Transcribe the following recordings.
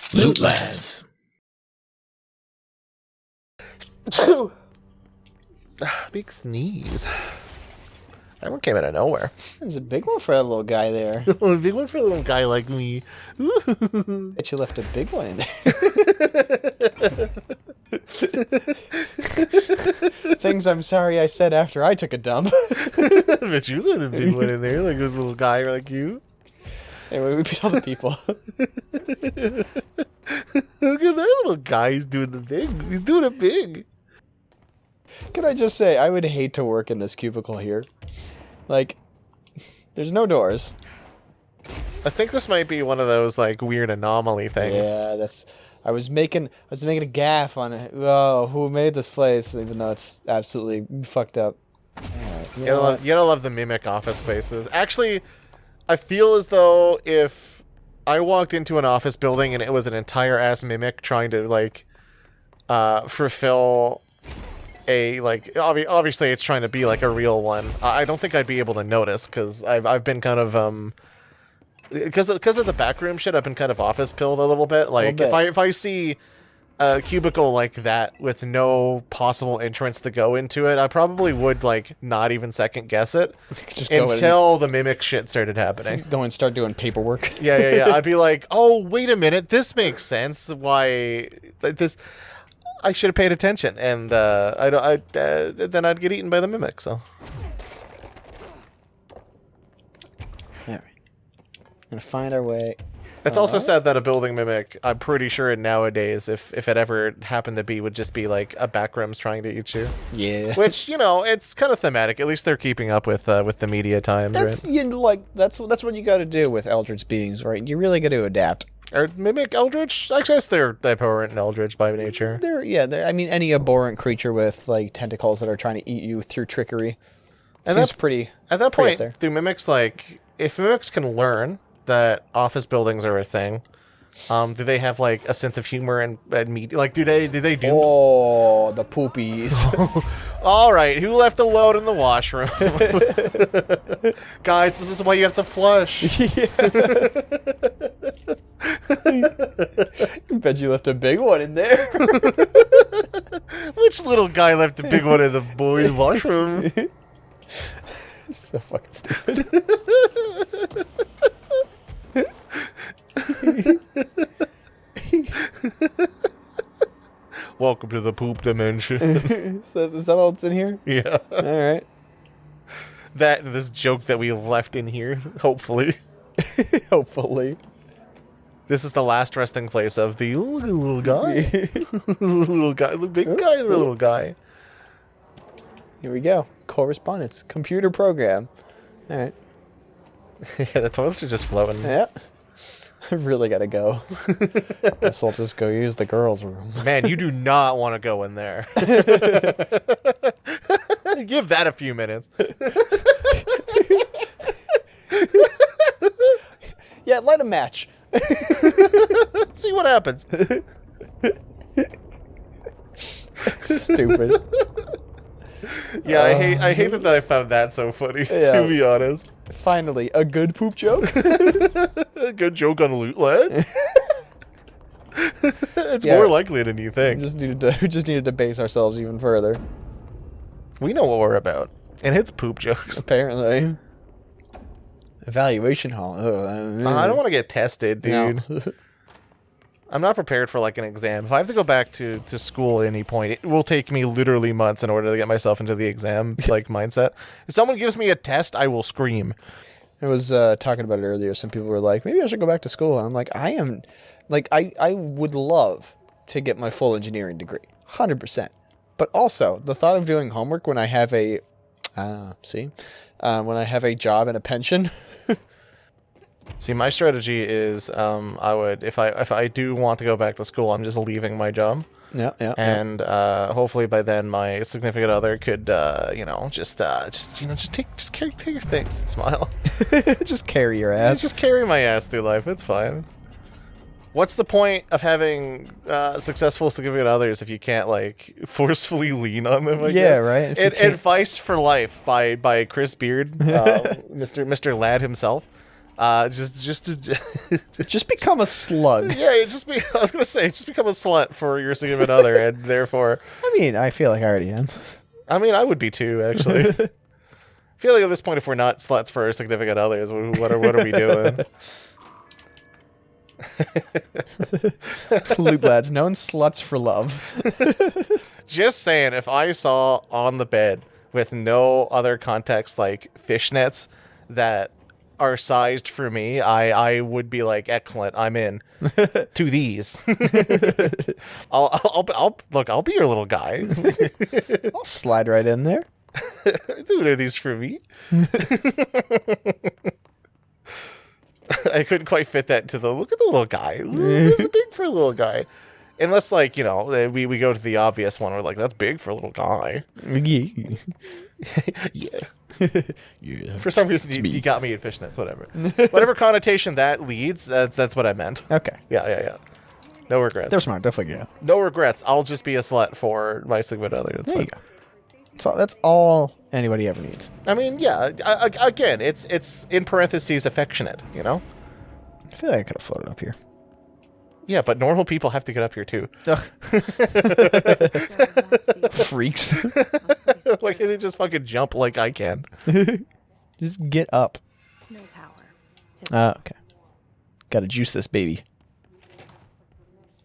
Themlootlads. Big sneeze. That one came out of nowhere. It's a big one for that little guy there. A big one for a little guy like me. Bet you left a big one in there. Things I'm sorry I said after I took a dump. Bet you left a big one in there, like a little guy like you. Anyway, we beat all the people. Look at that little guy. He's doing the big. He's doing it big. Can I just say, I would hate to work in this cubicle here. Like, there's no doors. I think this might be one of those like weird anomaly things. Yeah, that's. I was making a gaff on it. Oh, who made this place? Even though it's absolutely fucked up. Right, You gotta love the mimic office spaces. Actually, I feel as though if I walked into an office building and it was an entire ass mimic trying to like fulfill a like obviously it's trying to be like a real one. I don't think I'd be able to notice because I've been kind of because of the backroom shit. I've been kind of office pilled a little bit. Like if I see a cubicle like that with no possible entrance to go into it, I probably would like not even second guess it just until the mimic shit started happening. Go and start doing paperwork. Yeah. I'd be like, oh wait a minute, this makes sense. Why this? I should have paid attention, and then I'd get eaten by the mimic. So. All right, gonna find our way. It's also said that a building mimic, I'm pretty sure nowadays, if it ever happened to be, would just be like a backrooms trying to eat you. Yeah. Which, you know, it's kind of thematic. At least they're keeping up with the media times, That's right? that's what you got to do with eldritch beings, right? You really got to adapt. Or mimic eldritch? I guess they're abhorrent and eldritch by nature. I mean, any abhorrent creature with like tentacles that are trying to eat you through trickery. And Seems that's pretty. At that pretty up point, there. do mimics like if mimics can learn that office buildings are a thing? Do they have like a sense of humor and media? Like, do they do? Oh, the poopies! All right, who left a load in the washroom? Guys, this is why you have to flush. Bet you left a big one in there. Which little guy left a big one in the boys' washroom? So fucking stupid. Welcome to the poop dimension. Is that all that's in here? Yeah. All right. That and this joke that we left in here, hopefully. Hopefully. This is the last resting place of the little guy. Little guy, the big guy, or little guy. Here we go. Correspondence. Computer program. All right. Yeah, the toilets are just floating. Yeah. I really gotta go. Guess I'll just go use the girls' room. Man, you do not want to go in there. Give that a few minutes. Yeah, light a match. See what happens. Stupid. Yeah, I hate that I found that so funny, Yeah. to be honest. Finally, a good poop joke. Good joke on loot, lads. It's Yeah. more likely than you We think. just needed to base ourselves even further. We know what we're about. And it's poop jokes. Apparently. Evaluation hall. I don't want to get tested, dude. No. I'm not prepared for like an exam. If I have to go back to school at any point, it will take me literally months in order to get myself into the exam like mindset. If someone gives me a test, I will scream. I was talking about it earlier. Some people were like, maybe I should go back to school. And I'm like, I would love to get my full engineering degree. 100%. But also, the thought of doing homework when I have a, when I have a job and a pension. See, my strategy is I would if I do want to go back to school, I'm just leaving my job. Yeah. And hopefully by then my significant other could just carry your things and smile. Just carry your ass. Just carry my ass through life. It's fine. What's the point of having successful significant others if you can't like forcefully lean on them? I guess? Right. Advice for Life by Chris Beard, Mr. Ladd himself. Just to, Just become a slug. yeah, I was gonna say, just become a slut for your significant other, and therefore, I mean, I feel like I already am. I mean, I would be too, actually. I feel like at this point, if we're not sluts for our significant others, what are we doing? Loot lads, known sluts for love. Just saying, if I saw on the bed with no other context like fishnets that are sized for me, I would be like, excellent, I'm in to these. I'll be your little guy. I'll slide right in there. What are these for me? I couldn't quite fit that into look at the little guy. This is big for a little guy. Unless, like, you know, we go to the obvious one. We're like, that's big for a little guy. Yeah. Yeah. Yeah. For some reason, you got me at fishnets, whatever. Whatever connotation that leads, that's what I meant. Okay. Yeah. No regrets. They're smart. They'll figure it out. No regrets. I'll just be a slut for my significant other. That's There fine. you go. So that's all anybody ever needs. I mean, yeah. Again, it's in parentheses affectionate, you know? I feel like I could have floated up here. Yeah, but normal people have to get up here, too. Freaks. Why can't they just fucking jump like I can? Just get up. No power. Okay. Gotta juice this baby.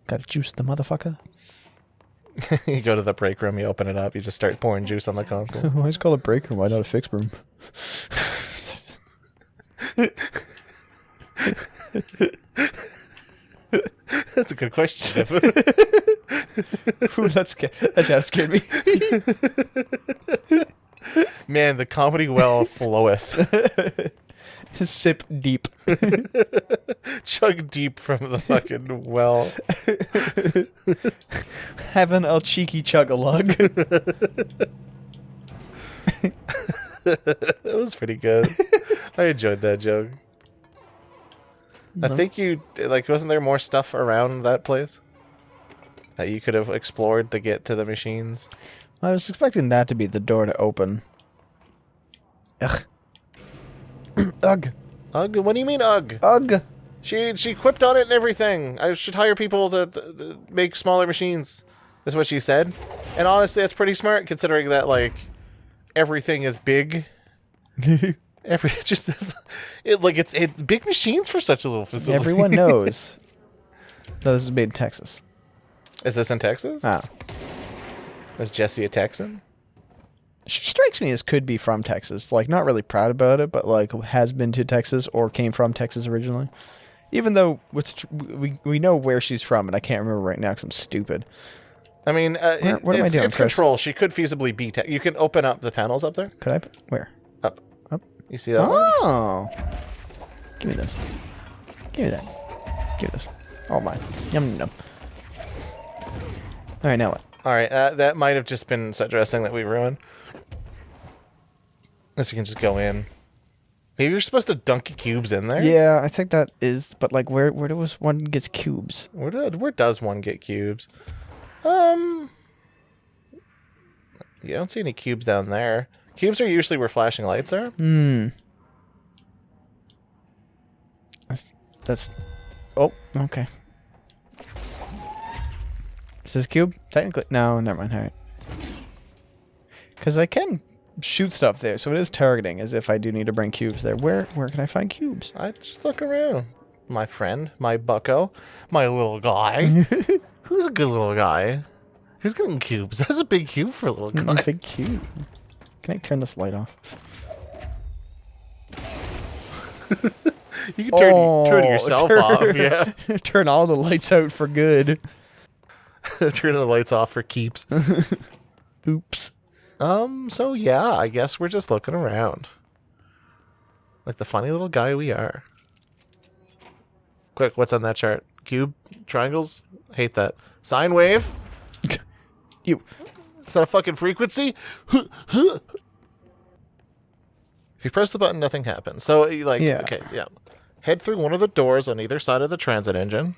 Gotta juice the motherfucker. You go to the break room, you open it up, you just start pouring juice on the console. Why is it called a break room? Why not a fix room? That's a good question. Ooh, that just scared me. Man, the comedy well floweth. Sip deep. Chug deep from the fucking well. Having a cheeky chug-a-lug. That was pretty good. I enjoyed that joke. I think wasn't there more stuff around that place that you could have explored to get to the machines? I was expecting that to be the door to open. Ugh. Ugh. Ugh? What do you mean, ugh? Ugh. She quipped on it and everything. I should hire people to make smaller machines. That's what she said. And honestly, that's pretty smart considering that, like, everything is big. It's big machines for such a little facility. Everyone knows that this is made in Texas. Is this in Texas? Ah. Is Jesse a Texan? She strikes me as could be from Texas. Like, not really proud about it, but, like, has been to Texas or came from Texas originally. Even though we know where she's from, and I can't remember right now because I'm stupid. I mean, what am I doing, it's Chris? control. She could feasibly be You can open up the panels up there. Could I? Where? Up. Up? You see that one? Oh. Give me this. Give me that. Give me this. Oh, my. Yum, yum. All right, now what? All right, that might have just been set dressing that we ruined. Unless you can just go in. Maybe you're supposed to dunk cubes in there? Yeah, I think that is, but, like, where does one gets cubes? Where does one get cubes? You don't see any cubes down there. Cubes are usually where flashing lights are. That's oh, okay. Is this cube? Technically, no, never mind. All right. Because I can shoot stuff there, so it is targeting as if I do need to bring cubes there. Where can I find cubes? I just look around. My friend, my bucko, my little guy. Who's a good little guy? Who's getting cubes? That's a big cube for a little guy. Big cube. Can I turn this light off? You can turn yourself off, yeah. Turn all the lights out for good. Turn the lights off for keeps. Oops. So yeah, I guess we're just looking around. Like the funny little guy we are. Quick, what's on that chart? Cube? Triangles? Hate that. Sine wave? You. Is that a fucking frequency? If you press the button, nothing happens. So, like, Yeah. okay, yeah. Head through one of the doors on either side of the transit engine.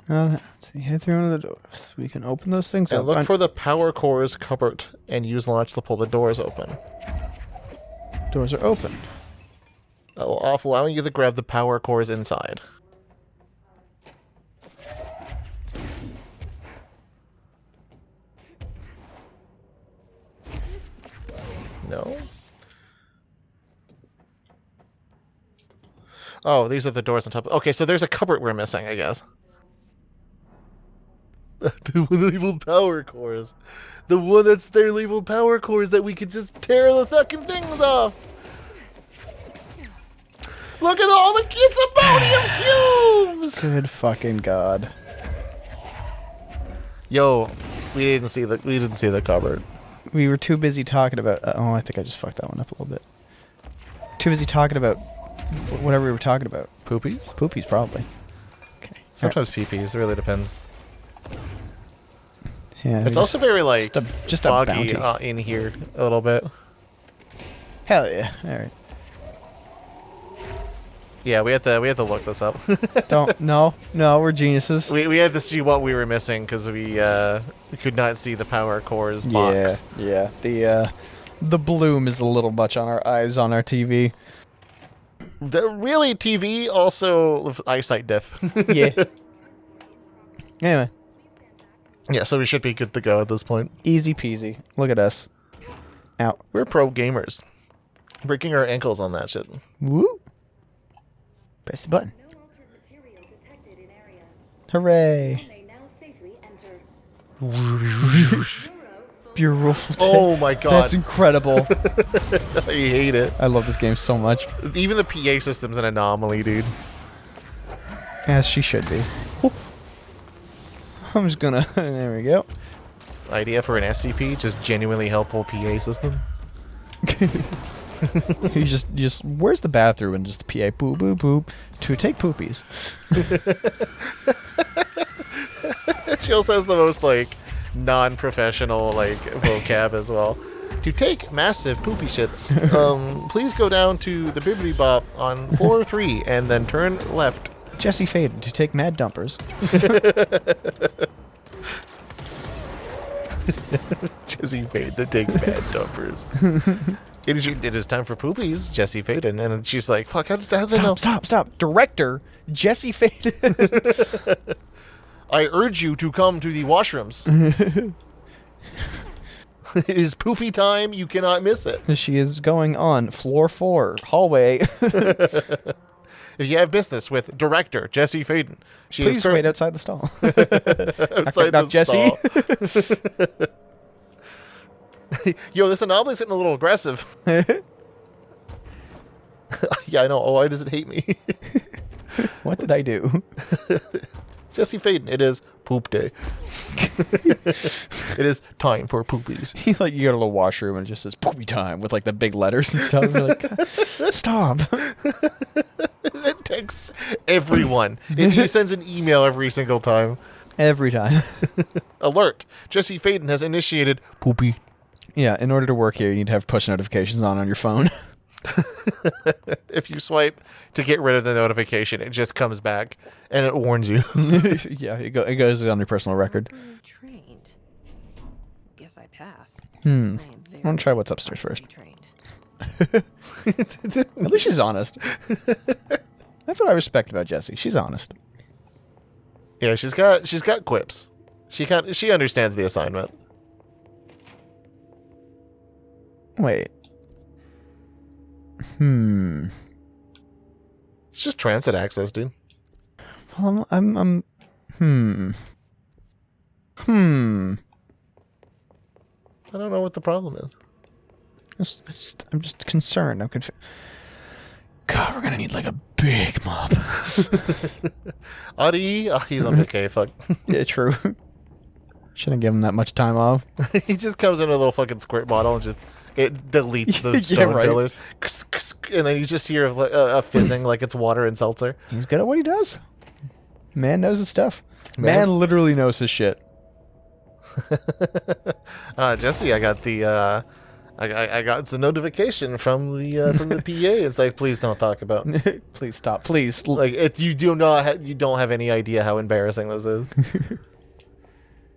Let's see, head through one of the doors. We can open those things And up. look for the power cores cupboard and use launch to pull the doors open. Doors are open. off allowing you to grab the power cores inside. No. Oh, these are the doors on top. Okay, so there's a cupboard we're missing, I guess. The labeled power cores. The one that's their labeled power cores that we could just tear the fucking things off. Look at all the kids ammonium cubes! Good fucking god. Yo, we didn't see the cupboard. We were too busy talking about... oh, I think I just fucked that one up a little bit. Too busy talking about whatever we were talking about. Poopies? Poopies, probably. Okay. Sometimes peepees. It really depends. Yeah, It's also very, like, just a foggy bounty. in here a little bit. Hell yeah. Alright. Yeah, we had to look this up. No, we're geniuses. we had to see what we were missing because we could not see the power cores box. Yeah. The bloom is a little much on our eyes on our TV. Really, TV also eyesight diff. Yeah. Anyway. Yeah, so we should be good to go at this point. Easy peasy. Look at us. Out. We're pro gamers. Breaking our ankles on that shit. Woo. Press the button. Hooray. Beautiful. Oh my god. That's incredible. I hate it. I love this game so much. Even the PA system's an anomaly, dude. As she should be. I'm just gonna... there we go. Idea for an SCP, just genuinely helpful PA system. You just where's the bathroom and just PA boop boop boop to take poopies. She also has the most like non-professional like vocab as well. To take massive poopy shits, please go down to the Bibbidi Bop on floor 3 and then turn left. Jesse Faden to take mad dumpers. Jesse Faden to take mad dumpers. It is time for poopies, Jesse Faden. And she's like, fuck, how did they know? Stop. Director Jesse Faden. I urge you to come to the washrooms. It is poopy time. You cannot miss it. She is going on floor 4, hallway. If you have business with director Jesse Faden, Please wait outside the stall. outside knock, the Jesse. stall. Yo, this anomaly's getting a little aggressive. Yeah, I know. Oh, why does it hate me? What did I do? Jesse Faden, it is poop day. It is time for poopies. You go to the washroom and it just says poopy time with like the big letters and stuff. You're like, stop. It texts everyone. He sends an email every single time. Every time. Alert! Jesse Faden has initiated poopy. Yeah, in order to work here, you need to have push notifications on your phone. If you swipe to get rid of the notification, it just comes back and it warns you. Yeah, it goes on your personal record. Trained. Guess I pass. I want to try what's upstairs first. At least she's honest. That's what I respect about Jessie. She's honest. Yeah, she's got quips. She understands the assignment. Wait. It's just transit access, dude. Well, I'm I don't know what the problem is. I'm just concerned. I'm confused. God, we're gonna need like a big mop. Audie, he's on vacay. Fuck. Yeah, true. Shouldn't give him that much time off. He just comes in a little fucking squirt bottle and just it deletes the Yeah, stone right. pillars, and then you just hear a fizzing like it's water and seltzer. He's good at what he does. Man knows his stuff. Man literally knows his shit. Jesse, I got the I got the notification from the PA. It's like, please don't talk about. Please stop. Please. Like you don't have any idea how embarrassing this is.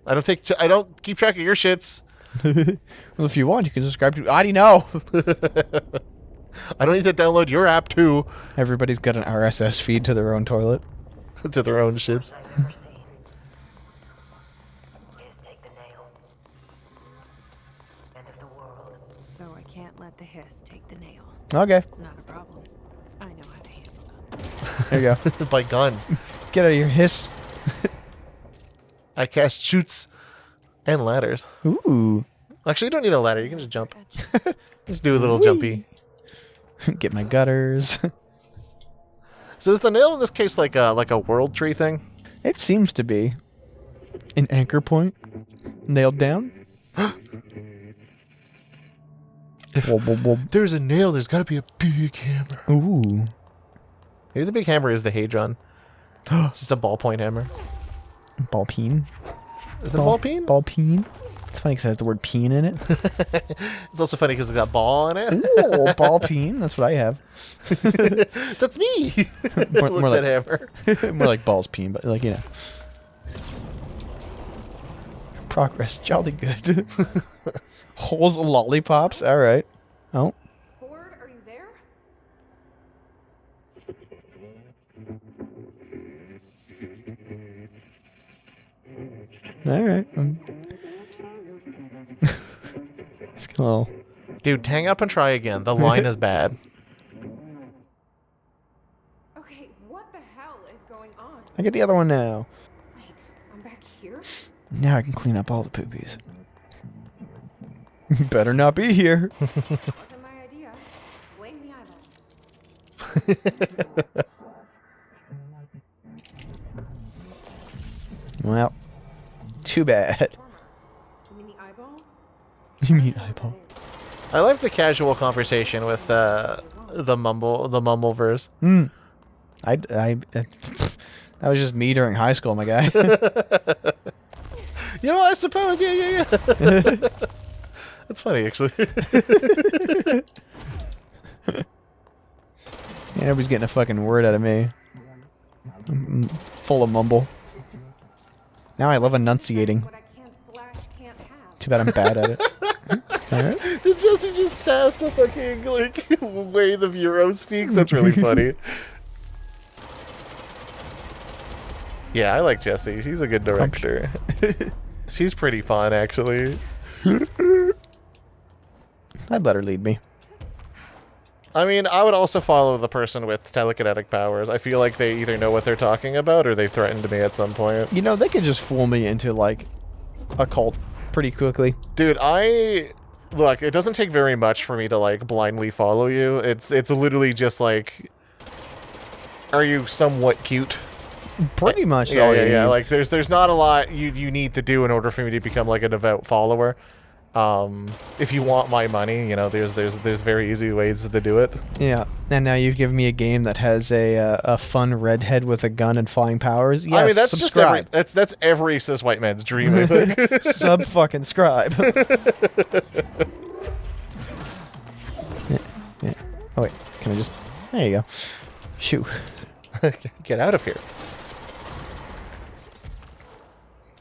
I don't keep track of your shits. Well, if you want, you can subscribe to. I already know. I don't need to download your app too. Everybody's got an RSS feed to their own toilet. To their own shits. I've never seen. His take the nail. End of the world. So I can't let the hiss take the nail. Okay, Not a problem. I know how to handle them. there you go. By gun. Get out of your hiss. I cast shoots and ladders. Ooh. Actually, you don't need a ladder. You can just jump. Gotcha. Just do a little jumpy. Get my gutters. So is the nail in this case like a world tree thing? It seems to be an anchor point nailed down. If Whoa, whoa, whoa. there's a nail, there's got to be a big hammer. Ooh. Maybe the big hammer is the Hadron. It's just a ballpoint hammer. Ball peen. Is it a ball peen? Ball peen. It's funny because it has the word peen in it. It's also funny because it's got ball in it. Ooh, ball peen. That's what I have. That's me. More Looks like- at hammer. More like balls peen, but like, you know. Progress. Jolly good. Holes lollipops. All right. Oh. Ford, are you there? All right. It's a little. Dude, hang up and try again. The line is bad. Okay, what the hell is going on? I get the other one now. Wait, I'm back here? Now I can clean up all the poopies. Better not be here. Wasn't my idea. Blame the eyeball. Well, too bad. You mean the eyeball? You mean eyeball? I like the casual conversation with the mumbleverse. That was just me during high school, my guy. You know, I suppose. Yeah. That's funny, actually. Yeah, nobody's getting a fucking word out of me. I'm full of mumble. Now I love enunciating. What I can't slash can't have. Too bad I'm bad at it. Alright. Did Jesse just sass the fucking like way the Bureau speaks? That's really funny. Yeah, I like Jessie. She's a good director. She's pretty fun, actually. I'd let her lead me. I mean, I would also follow the person with telekinetic powers. I feel like they either know what they're talking about or they threatened me at some point. You know, they could just fool me into, like, a cult pretty quickly. Dude, look, it doesn't take very much for me to like blindly follow you. It's literally just like, are you somewhat cute? Pretty much. Yeah, all yeah, you yeah. need. Like there's not a lot you need to do in order for me to become like a devout follower. If you want my money, you know, there's very easy ways to do it. Yeah, and now you've given me a game that has a fun redhead with a gun and flying powers. Yes, I mean, that's subscribe. that's every cis white man's dream, I think. Sub fucking scribe. Yeah. Oh wait, can I just? There you go. Shoot. Get out of here.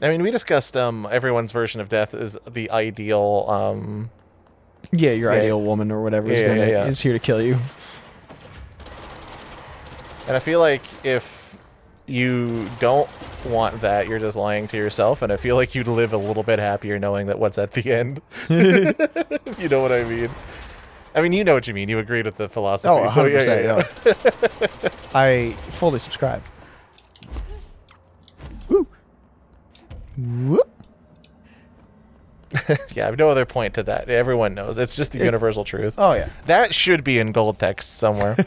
I mean, we discussed everyone's version of death is the ideal. Yeah, your Yeah. ideal woman or whatever is Yeah, gonna yeah. is here to kill you. And I feel like if you don't want that, you're just lying to yourself. And I feel like you'd live a little bit happier knowing that what's at the end. If you know what I mean. I mean, you know what you mean. You agreed with the philosophy. Oh, 100%. So yeah. I fully subscribe. Woo. Whoop. Yeah, I have no other point to that. Everyone knows. It's just the universal truth. Oh yeah. That should be in gold text somewhere.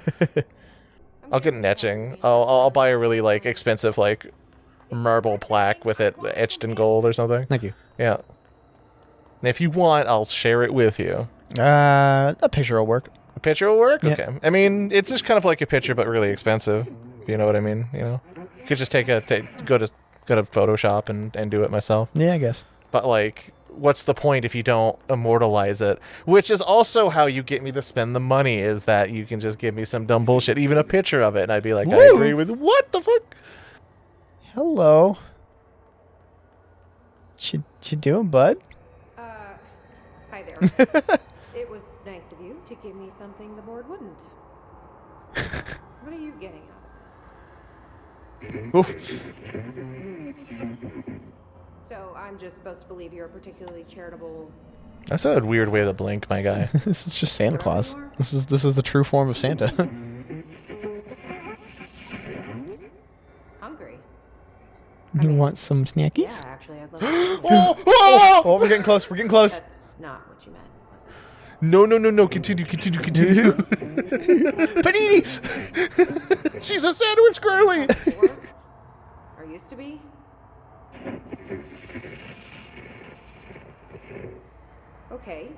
I'll get an etching. I'll buy a really like expensive like marble plaque with it etched in gold or something. Thank you. Yeah. And if you want, I'll share it with you. A picture will work. A picture will work? Yeah. Okay. I mean, it's just kind of like a picture, but really expensive. You know what I mean? You know, you could just go to Photoshop and do it myself. Yeah, I guess. But like, what's the point if you don't immortalize it? Which is also how you get me to spend the money. Is that you can just give me some dumb bullshit, even a picture of it, and I'd be like, I Woo! agree with what the fuck. Hello. You doing, bud? Hi there. It was nice of you to give me something the board wouldn't. What are you getting out of it? Oof. So I'm just supposed to believe you're a particularly charitable... That's a weird way to blink, my guy. This is just Santa Claus. Anymore? This is the true form of Santa. Hungry? You want some snackies? Yeah, actually, I'd love to. see Oh, oh! Oh, we're getting close. We're getting close. That's not what you meant, was it? No, no, no, no. Continue. Panini! She's a sandwich girly. Or used to be? Okay,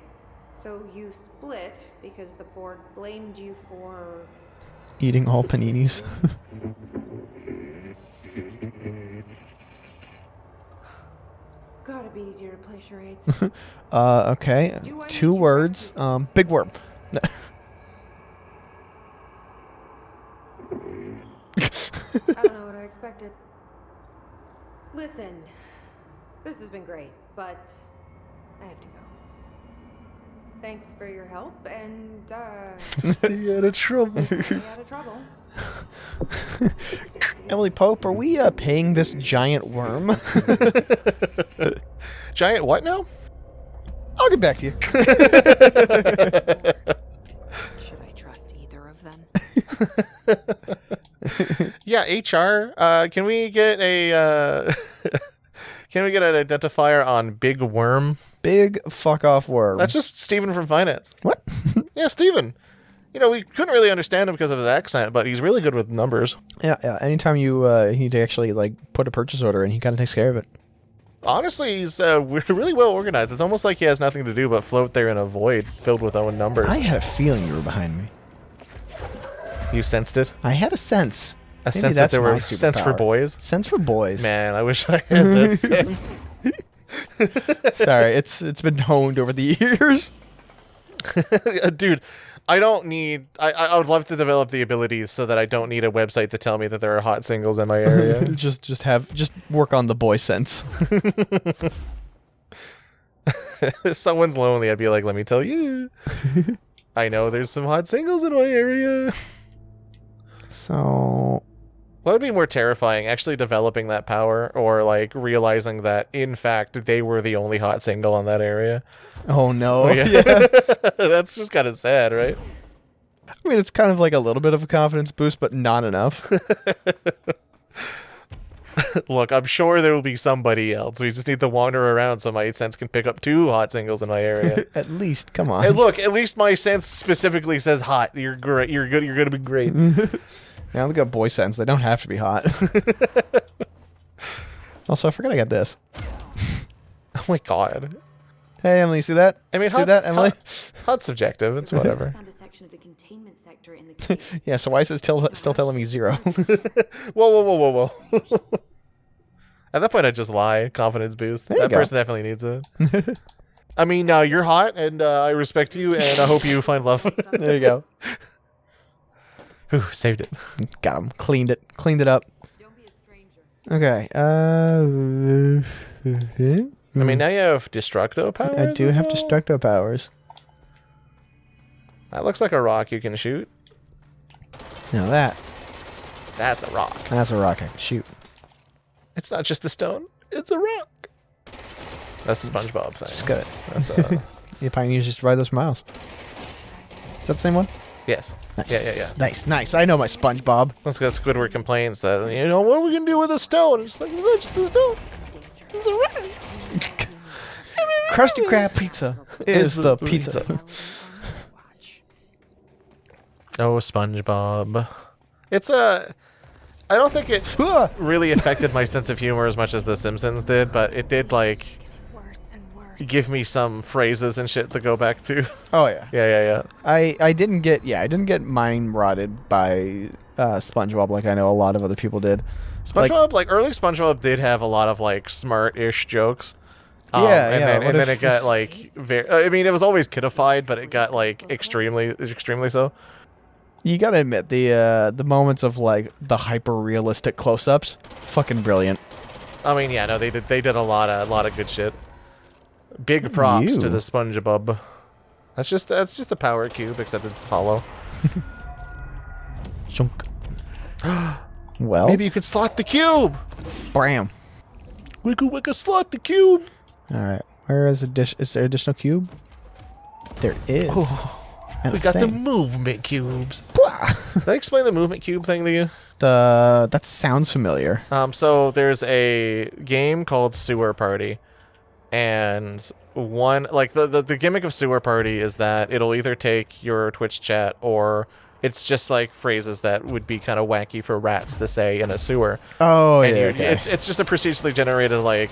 so you split because the board blamed you for... Eating all paninis. Gotta be easier to play charades. Okay. Do I 2 need to words. rescue Big worm. I don't know what I expected. Listen, this has been great, but I have to go. Thanks for your help, and Stay out of trouble. stay out of trouble. Emily Pope, are we paying this giant worm? Giant what now? I'll get back to you. Should I trust either of them? Yeah, HR. Can we get a can we get an identifier on Big Worm? Big fuck off worm. That's just Steven from finance. What? Yeah, Steven. You know, we couldn't really understand him because of his accent, but he's really good with numbers. Yeah. Anytime you need to actually like put a purchase order in, he kind of takes care of it. Honestly, he's really well organized. It's almost like he has nothing to do but float there in a void filled with own numbers. I had a feeling you were behind me. You sensed it? I had a sense. A Maybe sense that that's there my were sense for superpower. boys? Sense for boys. Man, I wish I had that sense. Sorry, it's been honed over the years. Dude, I don't need... I would love to develop the abilities so that I don't need a website to tell me that there are hot singles in my area. just work on the boy sense. If someone's lonely, I'd be like, let me tell you. I know there's some hot singles in my area. So, What would be more terrifying, actually developing that power or, like, realizing that, in fact, they were the only hot single in that area? oh no. Yeah. That's just kind of sad, right? I mean, it's kind of like a little bit of a confidence boost, but not enough. Look, I'm sure there will be somebody else. We just need to wander around so my sense can pick up 2 hot singles in my area. At least, come on. Hey, look, at least my sense specifically says hot. You're great. You're good. You're going to be great. Now look at boy sense. They don't have to be hot. Also, I forgot I got this. Oh my god. Hey, Emily, you see that? I mean, see that, Emily? Hot's subjective. It's whatever. Found a section of the containment sector in the case. Yeah. So why is it still telling me 0? Whoa. At that point, I just lie. Confidence boost. There you That go. person definitely needs it. I mean, you're hot, and I respect you, and I hope you find love. There you go. Whew, saved it. Got him. Cleaned it up. Don't be a stranger. Okay. I mean, now you have Destructo powers. I do as have well? Destructo powers. That looks like a rock you can shoot. Now That's a rock. that's a rock I can shoot. It's not just a stone. It's a rock. That's the SpongeBob It's thing. good. That's The pioneers just ride those miles. Is that the same one? yes. Nice. Yeah. Nice. I know my SpongeBob. Let's go. Squidward complains that, what are we gonna do with a stone? It's like, it's just a stone. It's a rock. Krusty Krab pizza is the pizza. Watch. Oh, SpongeBob. It's a... I don't think it really affected my sense of humor as much as The Simpsons did, but it did, like, Worse and worse. give me some phrases and shit to go back to. Oh yeah. Yeah. I didn't get mind rotted by SpongeBob like I know a lot of other people did. SpongeBob, like early SpongeBob did have a lot of, like, smart-ish jokes. Yeah, And then it got, like, very... I mean, it was always kidified, but it got, like, extremely so. You gotta admit the moments of like the hyper realistic close ups, fucking brilliant. I mean, yeah, no, they did a lot of good shit. Big props to the SpongeBob. That's just a power cube, except it's hollow. Chunk. Well, Maybe you could slot the cube. bram. Wicka slot the cube. All right. Where is is there additional cube? There is. And We a got the thing. movement cubes. Blah. Did I explain the movement cube thing to you? That sounds familiar. So there's a game called Sewer Party, and the gimmick of Sewer Party is that it'll either take your Twitch chat or it's just like phrases that would be kind of wacky for rats to say in a sewer. Oh And yeah. you, Okay. it's just a procedurally generated, like,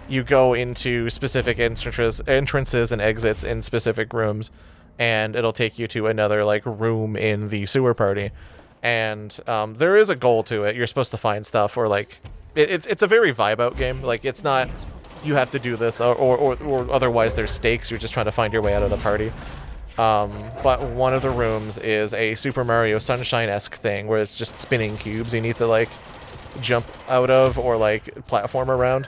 you go into specific entrances and exits in specific rooms, and it'll take you to another, like, room in the Sewer Party. And there is a goal to it. You're supposed to find stuff, or, like, it's a very vibe-out game. Like, it's not, you have to do this, or otherwise there's stakes. You're just trying to find your way out of the party. But one of the rooms is a Super Mario Sunshine-esque thing where it's just spinning cubes you need to, like, jump out of or, like, platform around.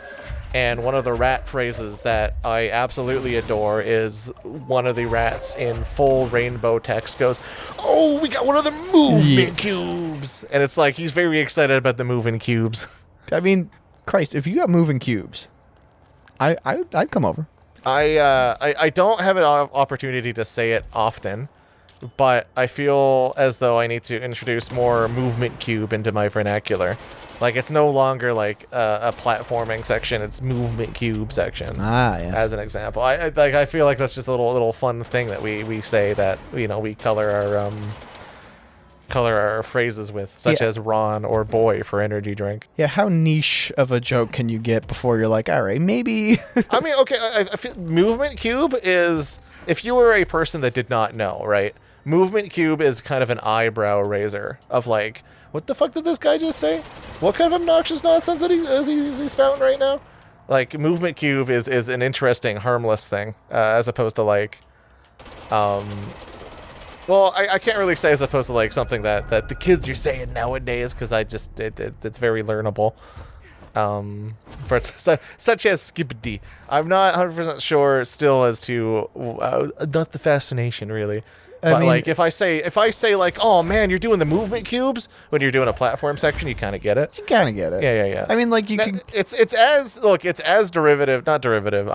And one of the rat phrases that I absolutely adore is one of the rats in full rainbow text goes, "Oh, we got one of the movement cubes!" And it's like, he's very excited about the moving cubes. I mean, Christ, if you got moving cubes, I'd come over. I don't have an opportunity to say it often, but I feel as though I need to introduce more movement cube into my vernacular. Like, it's no longer like a platforming section; it's movement cube section. Ah, yes. As an example, I feel like that's just a little fun thing that we say that, you know, we color our phrases with, such Yeah. as Ron or boy for energy drink. Yeah, how niche of a joke can you get before you're like, all right, maybe. I mean, okay, I feel movement cube is, if you were a person that did not know, right? Movement cube is kind of an eyebrow raiser of like, what the fuck did this guy just say? What kind of obnoxious nonsense is he spouting right now? Like, movement cube is an interesting, harmless thing, as opposed to like, well, I can't really say as opposed to like something that the kids are saying nowadays, because it's very learnable. For such as skippity. I'm not 100% sure still as to not the fascination really. But mean- like if I say like, oh man, you're doing the movement cubes when you're doing a platform section, you kind of get it. You kind of get it. Yeah. I mean, like, you Now, can. it's as derivative, not derivative.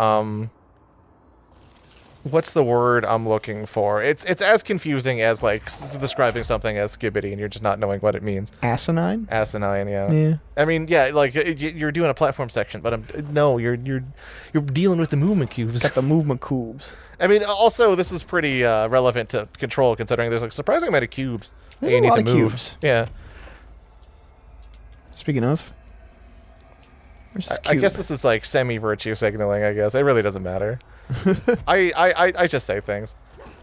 What's the word I'm looking for? It's as confusing as like describing something as skibbity and you're just not knowing what it means. Asinine? Asinine, yeah. Yeah. I mean, yeah, like you're doing a platform section, but you're dealing with the movement cubes. Got the movement cubes. I mean, also this is pretty relevant to Control, considering there's a surprising amount of cubes There's that you a need lot to of move. cubes. Yeah, Speaking of. Where's this I cube? guess this is like semi-virtue signaling. I guess it really doesn't matter. I just say things.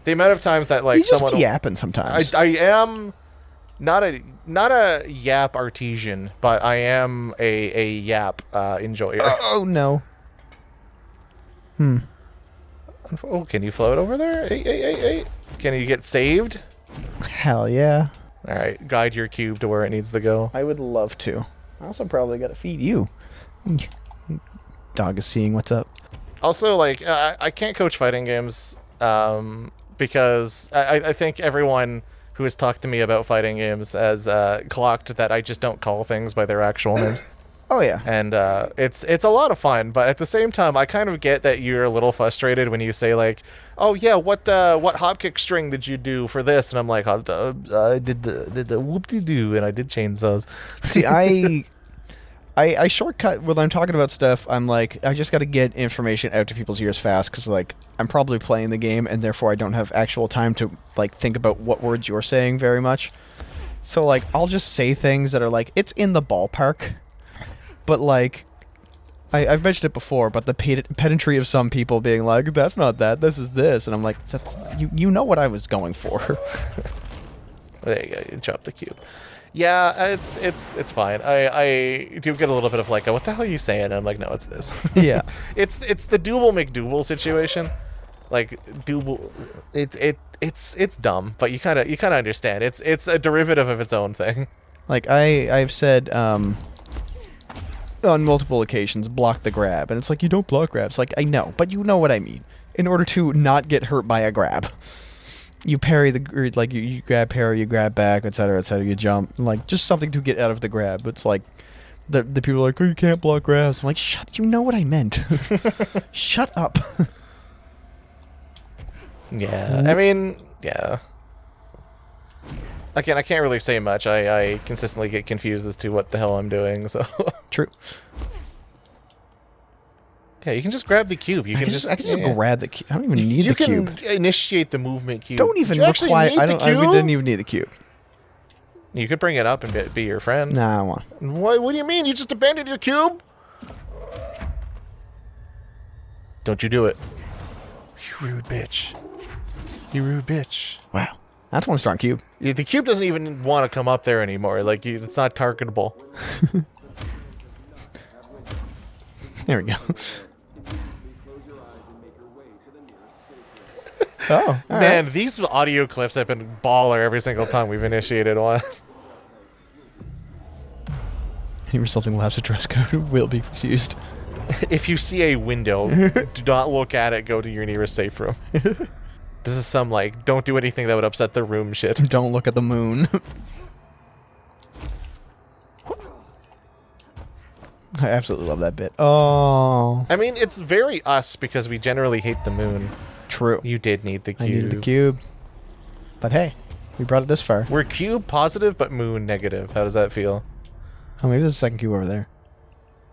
The amount of times that like You just someone be yapping sometimes. I am not a yap artesian, but I am a yap enjoyer. Oh, no. Oh, can you float over there? Hey. Can you get saved? Hell yeah. All right, guide your cube to where it needs to go. I would love to. I also probably got to feed you. Dog is seeing what's up. Also, like, I can't coach fighting games because I think everyone who has talked to me about fighting games has clocked that I just don't call things by their actual names. Oh, yeah. And it's a lot of fun, but at the same time, I kind of get that you're a little frustrated when you say like, "Oh yeah, what hopkick string did you do for this?" And I'm like, I did the whoop-de-doo, and I did chainsaws. See, I shortcut when I'm talking about stuff. I'm like, I just got to get information out to people's ears fast because, like, I'm probably playing the game and therefore I don't have actual time to, like, think about what words you're saying very much. So, like, I'll just say things that are like, it's in the ballpark. But, like, I've mentioned it before, but the pedantry of some people being like, that's not that, this is this. And I'm like, that's you know what I was going for. There you go. You drop the cube. Yeah, it's fine. I do get a little bit of like, what the hell are you saying? And I'm like, no, it's this. Yeah. It's the Double McDouble situation. Like Double, it's dumb, but you kind of understand. It's a derivative of its own thing. Like, I've said on multiple occasions, block the grab. And it's like, you don't block grabs. Like, I know, but you know what I mean. in order to not get hurt by a grab. You parry the like you grab parry, you grab back, etc., etc. You jump, like just something to get out of the grab. It's like the people are like, oh, you can't block grabs. I'm like, shut. You know what I meant. Shut up. Yeah, I mean, yeah. Again, I can't really say much. I consistently get confused as to what the hell I'm doing. So True. yeah, you can just grab the cube. You I can can just just grab the cube. I don't even need you the cube. can initiate the movement cube. Don't even Do you actually require. need I the don't. I cube? didn't even need the cube. You could bring it up and be your friend. Nah, I want. What do you mean? You just abandoned your cube? Don't you do it. You rude bitch. You rude bitch. Wow, that's one strong cube. Yeah, the cube doesn't even want to come up there anymore. Like, it's not targetable. There we go. Oh, all Man, right. these audio clips have been baller every single time we've initiated one. Any resulting lapse of dress code will be used. If you see a window, do not look at it. Go to your nearest safe room. This is some, like, don't do anything that would upset the room shit. Don't look at the moon. I absolutely love that bit. Oh, I mean, it's very us because we generally hate the moon. true. You did need the I cube. needed the cube. But hey, we brought it this far. We're cube positive, but moon negative. How does that feel? Oh, maybe there's a second cube over there.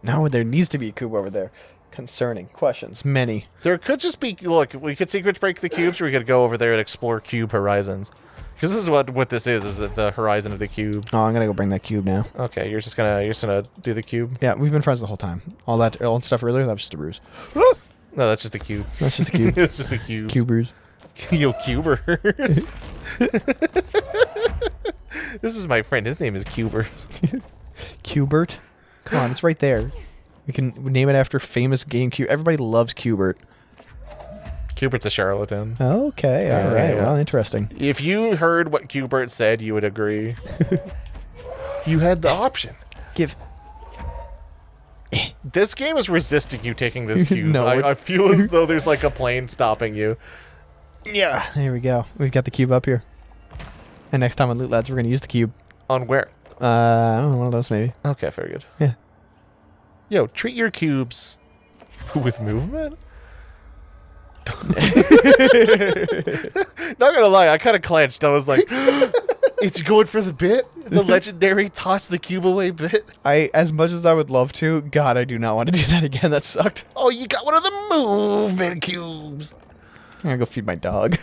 No, there needs to be a cube over there. Concerning questions, many. There could just be, look, we could secret break the cubes, or we could go over there and explore cube horizons. Because this is what this is the horizon of the cube. Oh, I'm gonna go bring that cube now. Okay, you're just gonna do the cube? Yeah, we've been friends the whole time. All that stuff earlier, that was just a ruse. No, that's just the cube. That's just a cube. It's just the cube. Cubers. Yo, cubers. This is my friend. His name is Cubers. Cubert. Come on, it's right there. We can name it after famous GameCube. Everybody loves Cubert. Cubert's a charlatan. Okay, all right. yeah. Well, interesting. If you heard what Cubert said, you would agree. You had the option. Give. This game is resisting you taking this cube. No, I feel as though there's like a plane stopping you. Yeah. There we go. We've got the cube up here. And next time on Loot Lads, we're going to use the cube. On where? I don't know, one of those maybe. Okay, very good. Yeah. Yo, treat your cubes with movement? Not gonna lie, I kind of clenched. I was like, it's going for the bit? The legendary toss the cube away bit? As much as I would love to, God, I do not want to do that again. That sucked. Oh, you got one of the movement cubes. I'm going to go feed my dog.